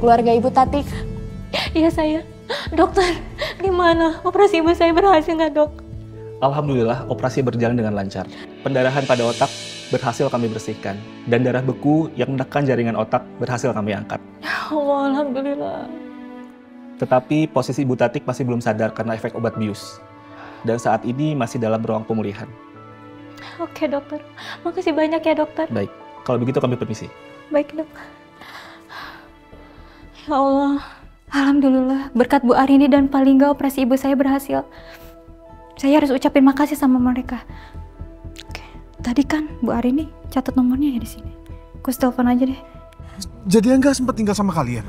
keluarga Ibu Tati. Iya saya. Dokter, gimana? Operasi ibu saya berhasil nggak, Dok? Alhamdulillah, operasi berjalan dengan lancar. Pendarahan pada otak berhasil kami bersihkan. Dan darah beku yang menekan jaringan otak berhasil kami angkat. Ya Allah, alhamdulillah. Tetapi posisi Ibu Tatik masih belum sadar karena efek obat bius. Dan saat ini masih dalam ruang pemulihan. Oke, dokter. Makasih banyak ya, dokter. Baik, kalau begitu kami permisi. Baik, Dok. Ya Allah. Alhamdulillah, berkat Bu Arini dan Pak Lingga operasi ibu saya berhasil. Saya harus ucapin makasih sama mereka. Oke, tadi kan Bu Arini catat nomornya ya di sini. Aku telepon aja deh. Jadi Angga sempat tinggal sama kalian?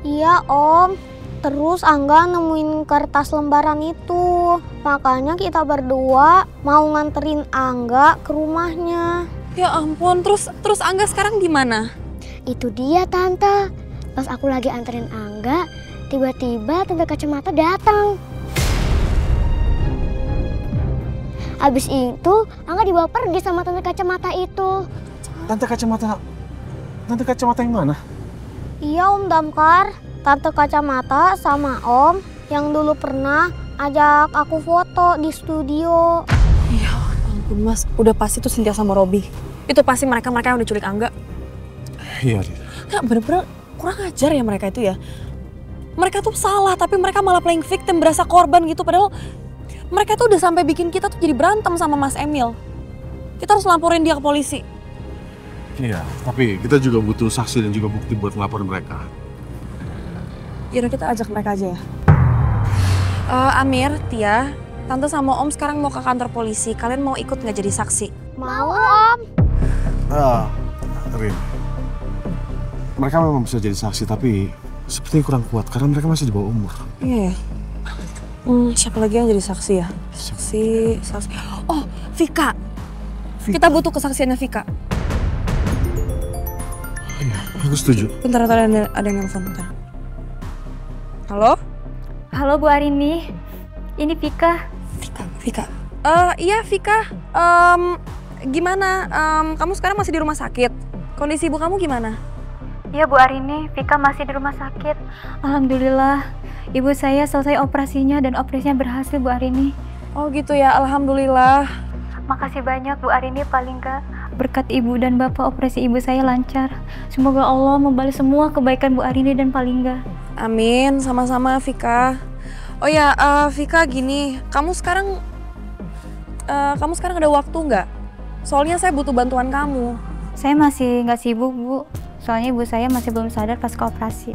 Iya Om, terus Angga nemuin kertas lembaran itu. Makanya kita berdua mau nganterin Angga ke rumahnya. Ya ampun, terus Angga sekarang di mana? Itu dia Tante. Pas aku lagi anterin Angga, tiba-tiba Tante Kacamata datang. Habis itu Angga dibawa pergi sama Tante Kacamata itu. Tante Kacamata yang mana? Iya Om Damkar, Tante Kacamata sama Om yang dulu pernah ajak aku foto di studio. Ya ampun Mas, udah pasti tuh Cynthia sama Robi. Itu pasti mereka yang udah culik Angga. Iya dia. Nggak, bener-bener kurang ajar ya mereka itu ya. Mereka tuh salah, tapi mereka malah playing victim, berasa korban gitu. Padahal mereka tuh udah sampai bikin kita tuh jadi berantem sama Mas Emil. Kita harus laporin dia ke polisi. Iya, tapi kita juga butuh saksi dan juga bukti buat ngelaporin mereka. Yaudah kita ajak mereka aja ya. Amir, Tia, Tante sama Om sekarang mau ke kantor polisi. Kalian mau ikut nggak jadi saksi? Mau Om. Rin. Mereka memang bisa jadi saksi, tapi sepertinya kurang kuat karena mereka masih di bawah umur. Iya ya. Siapa lagi yang jadi saksi ya? Saksi. Oh, Vika. Kita butuh kesaksiannya Vika. Iya, aku setuju. Bentar, ada yang nelfon, bentar. Halo? Halo Bu Arini, ini Vika. Vika. Iya Vika. Gimana? Kamu sekarang masih di rumah sakit? Kondisi ibu kamu gimana? Iya Bu Arini, Vika masih di rumah sakit. Alhamdulillah, ibu saya selesai operasinya dan operasinya berhasil Bu Arini. Oh gitu ya, alhamdulillah. Makasih banyak Bu Arini, paling nggak berkat ibu dan bapak operasi ibu saya lancar. Semoga Allah membalas semua kebaikan Bu Arini dan Pak Lingga. Amin, sama-sama Vika. Oh ya, Vika gini, kamu sekarang ada waktu nggak? Soalnya saya butuh bantuan kamu. Saya masih nggak sibuk Bu, soalnya ibu saya masih belum sadar pas ke operasi.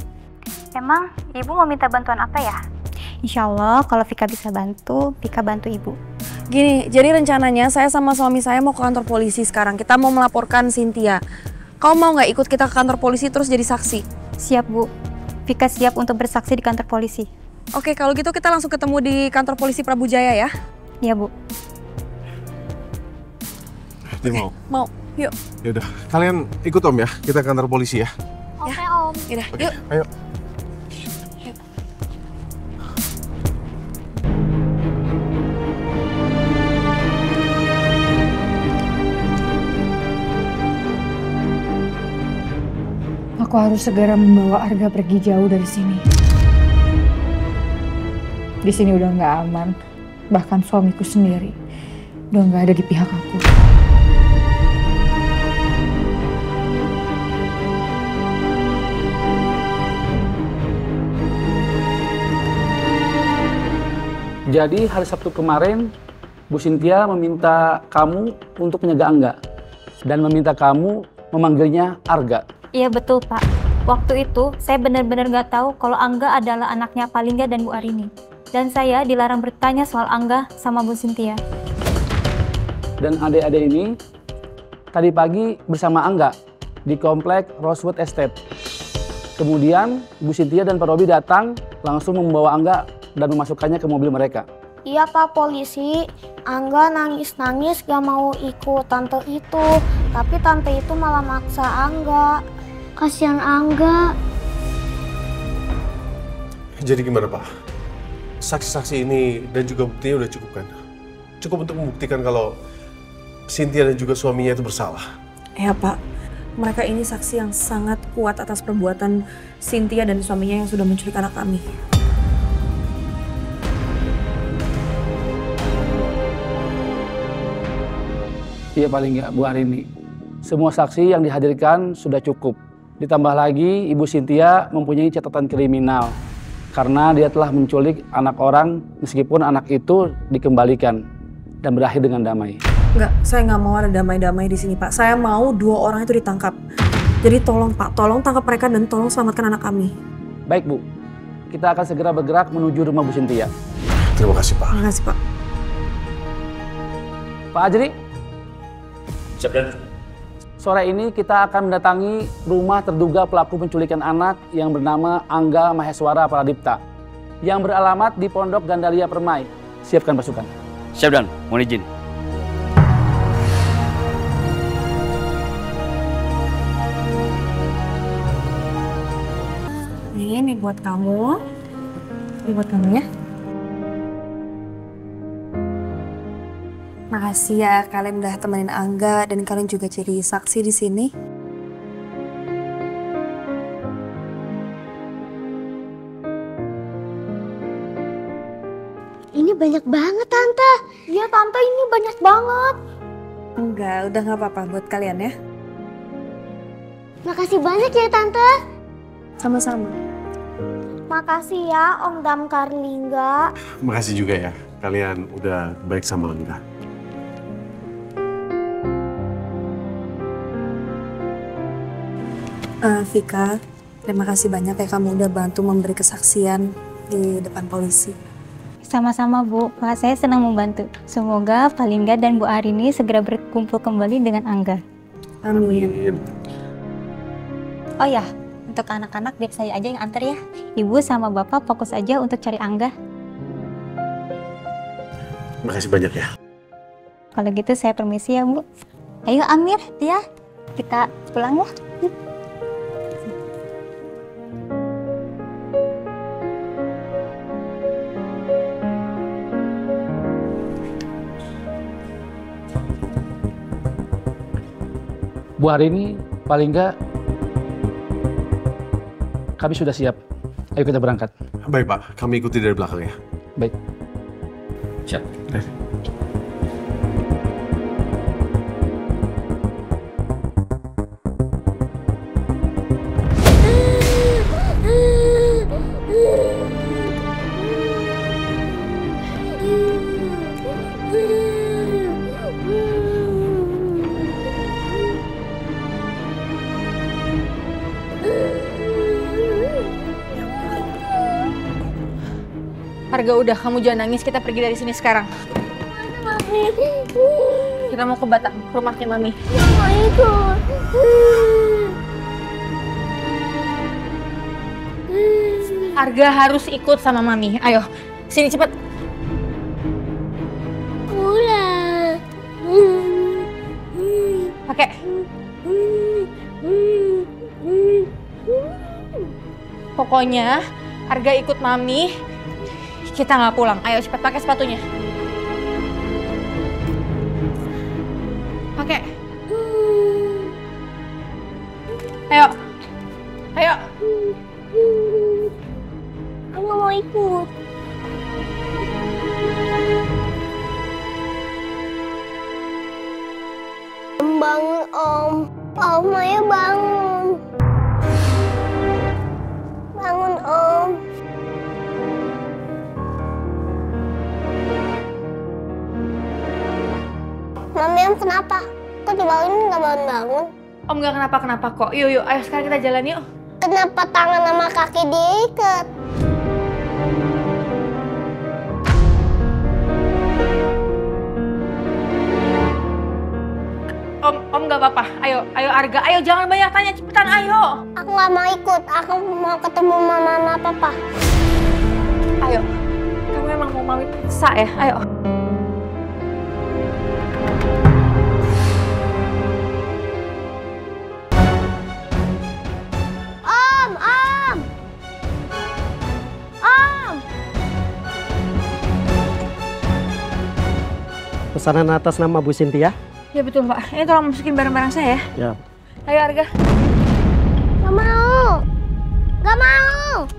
Emang ibu mau minta bantuan apa ya? Insya Allah kalau Vika bisa bantu, Vika bantu ibu. Gini, jadi rencananya saya sama suami saya mau ke kantor polisi sekarang. Kita mau melaporkan Cynthia. Kamu mau nggak ikut kita ke kantor polisi terus jadi saksi? Siap Bu, Vika siap untuk bersaksi di kantor polisi. Oke, kalau gitu kita langsung ketemu di kantor polisi Prabu Jaya ya? Iya Bu. Dia mau? Mau, yuk. Yaudah, kalian ikut Om ya, kita ke kantor polisi ya. Oke Om. Yaudah, Oke, yuk. ayo. Aku harus segera membawa Arga pergi jauh dari sini. Di sini udah nggak aman. Bahkan suamiku sendiri udah nggak ada di pihak aku. Jadi hari Sabtu kemarin, Bu Cynthia meminta kamu untuk menjaga Angga dan meminta kamu memanggilnya Arga. Iya betul Pak. Waktu itu saya benar-benar nggak tahu kalau Angga adalah anaknya Pak Lingga dan Bu Arini. Dan saya dilarang bertanya soal Angga sama Bu Cynthia. Dan adik-adik ini tadi pagi bersama Angga di komplek Rosewood Estate. Kemudian Bu Cynthia dan Pak Robi datang langsung membawa Angga dan memasukkannya ke mobil mereka. Iya Pak Polisi, Angga nangis-nangis gak mau ikut tante itu. Tapi tante itu malah maksa Angga. Kasihan Angga. Jadi gimana Pak? Saksi-saksi ini dan juga buktinya udah cukup kan? Cukup untuk membuktikan kalau Cynthia dan juga suaminya itu bersalah. Ya Pak, mereka ini saksi yang sangat kuat atas perbuatan Cynthia dan suaminya yang sudah menculik anak kami. Iya paling nggak Bu Arini. Semua saksi yang dihadirkan sudah cukup. Ditambah lagi Ibu Cynthia mempunyai catatan kriminal karena dia telah menculik anak orang meskipun anak itu dikembalikan dan berakhir dengan damai. Enggak, saya nggak mau ada damai-damai di sini Pak. Saya mau 2 orang itu ditangkap. Jadi tolong Pak, tolong tangkap mereka dan tolong selamatkan anak kami. Baik Bu, kita akan segera bergerak menuju rumah Bu Cynthia. Terima kasih, Pak. Terima kasih Pak. Pak Ajri, Siap dan sore ini kita akan mendatangi rumah terduga pelaku penculikan anak yang bernama Angga Maheswara Pradipta yang beralamat di Pondok Gandalia Permai. Siapkan pasukan. Siap dan, mohon izin. Ini buat kamu. Ini buat kamu ya. Makasih ya kalian udah temenin Angga dan kalian juga jadi saksi di sini. Ini banyak banget, Tante. Iya, Tante, ini banyak banget. Enggak, udah nggak apa-apa buat kalian ya. Makasih banyak ya, Tante. Sama-sama. Makasih ya, Om Damkarlingga. Makasih juga ya, kalian udah baik sama Angga. Vika, terima kasih banyak ya kamu udah bantu memberi kesaksian di depan polisi. Sama-sama Bu, Pak, saya senang membantu. Semoga Palingga dan Bu Arini segera berkumpul kembali dengan Angga. Amin. Oh ya, untuk anak-anak biar saya aja yang antar ya. Ibu sama Bapak fokus aja untuk cari Angga. Makasih banyak ya. Kalau gitu saya permisi ya Bu. Ayo Amir, Tia, kita pulang ya. Bu Arini, paling nggak kami sudah siap. Ayo kita berangkat. Baik, Pak. Kami ikuti dari belakang ya. Baik. siap. Harga udah, kamu jangan nangis, kita pergi dari sini sekarang. Mami. Kita mau ke Batam, ke rumahnya Mami. Mau ikut. Harga harus ikut sama Mami. Ayo, sini cepet. Pulang. Pakai. Pokoknya, Harga ikut Mami. Kita nggak pulang. Ayo cepet pakai sepatunya. Pakai. Ayo. Ayo. Aku mau ikut. Bangun, Om. Om, ayo bangun. Bangun, Om. Mami, Om kenapa? Kok dibangunin nggak bangun-bangun? Om nggak kenapa-kenapa kok. Yuk, yuk. Ayo sekarang kita jalan yuk. Kenapa tangan sama kaki diikat? Om nggak apa-apa. Ayo, ayo Arga. Ayo jangan banyak tanya, cepetan ayo. Aku nggak mau ikut. Aku mau ketemu mama sama papa. Ayo. Kamu emang mau Mami paksa ya? Ayo. Om, Om. Om. Pesanan atas nama Bu Cynthia. Ya betul Pak. Ini tolong masukin barang-barang saya ya. Ya. Ayo Arga. Gak mau. Gak mau.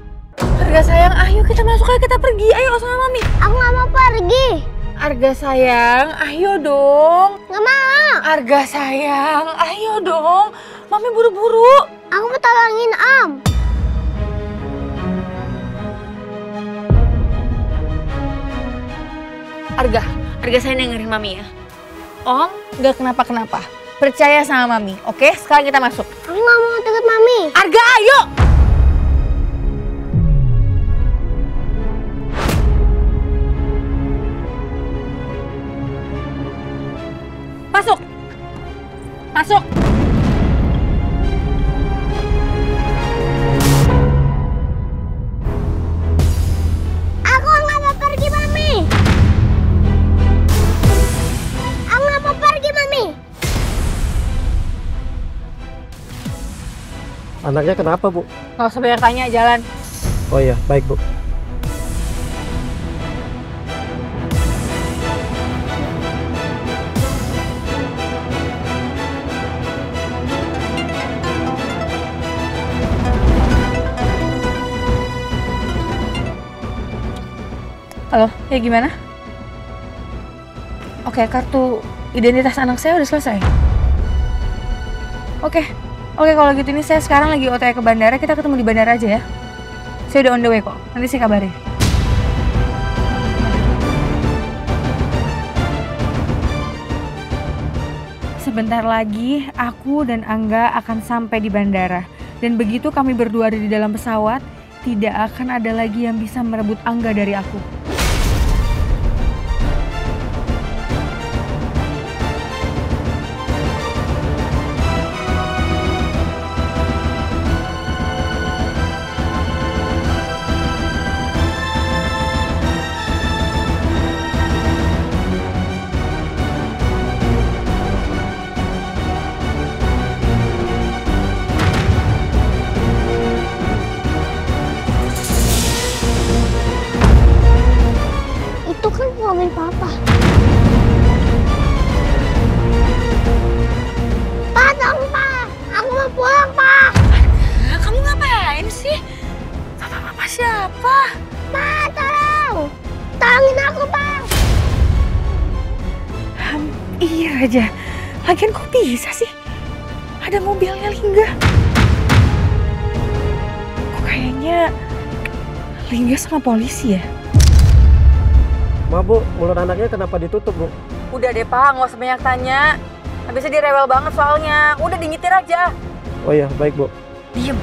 Arga sayang, ayo kita masuk, ayo kita pergi. Ayo sama Mami. Aku gak mau pergi. Arga sayang, ayo dong. Gak mau. Arga sayang, ayo dong. Mami buru-buru. Aku mau tolongin Om. Arga sayang dengerin Mami ya. Om gak kenapa-kenapa. Percaya sama Mami, oke? Sekarang kita masuk. Aku gak mau deket Mami. Arga, ayo! Masuk! Masuk! Aku gak mau pergi Mami. Aku gak mau pergi Mami. Anaknya kenapa, Bu? Gak usah banyak tanya, jalan. Oh iya, baik, Bu. Halo, ya gimana? Oke, kartu identitas anak saya udah selesai. Oke, kalau gitu ini saya sekarang lagi OTW ke bandara, kita ketemu di bandara aja ya. Saya udah on the way kok, nanti saya kabarin. Sebentar lagi, aku dan Angga akan sampai di bandara. Dan begitu kami berdua ada di dalam pesawat, tidak akan ada lagi yang bisa merebut Angga dari aku. Itu kan mobil Papa. Pak, dong Pak. Aku mau pulang Pak. Kamu ngapain sih? Papa siapa? Pak, tolong. Tolongin aku Pak. Hampir aja. Lagian kok bisa sih? Ada mobilnya Lingga. Kok kayaknya Lingga sama polisi ya? Ma, Bu, mulut anaknya kenapa ditutup, Bu? Udah deh Pak, nggak usah banyak tanya. Habisnya dia rewel banget soalnya. Udah dinyetir aja. Oh iya, baik, Bu. Diem.